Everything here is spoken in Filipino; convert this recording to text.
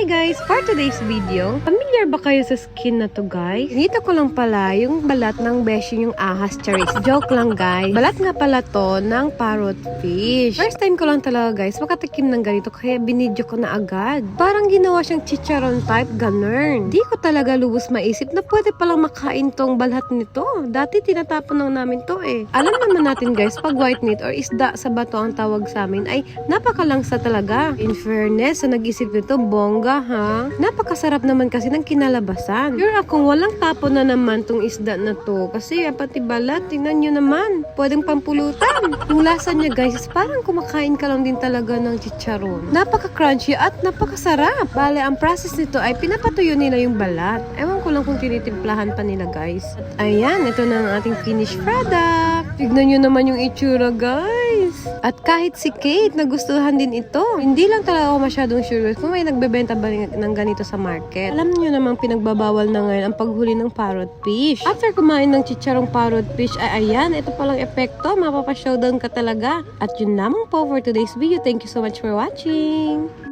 guys! For today's video, familiar ba kayo sa skin na to guys? Dito ko lang pala yung balat ng beshi yung ahas charis. Joke lang guys. Balat nga pala to ng parrot fish. First time ko lang talaga guys makatikim ng ganito kaya binidyo ko na agad. Parang ginawa siyang chicharon type ganun. Di ko talaga lubos maisip na pwede palang makain tong balat nito. Dati tinatapon lang namin to eh. Alam naman natin guys pag white meat or isda sa bato ang tawag sa amin ay napakalangsa talaga. In fairness sa nag-isip nito bongga ha. Napakasarap naman kasi ng kinalabasan. Sure akong walang tapon na naman tong isda na to. Kasi pati balat, tingnan nyo naman. Pwedeng pampulutan. Yung lasa niya guys, is parang kumakain ka lang din talaga ng chicharon. Napaka-crunchy at napakasarap. Bale, ang process nito ay pinapatuyo nila yung balat. Ewan ko lang kung tinitimplahan pa nila guys. At ayan, ito na ang ating finished product. Tignan nyo naman yung itsura guys. At kahit si Kate, nagustuhan din ito. Hindi lang talaga ako masyadong sure kung may nagbebenta ba ng ganito sa market. Alam niyo namang pinagbabawal na ngayon ang paghuli ng parrot fish. After kumain ng chicharong parrot fish, ay ayan, ito palang epekto. Mapapa-showdown ka talaga. At yun lamang po for today's video. Thank you so much for watching.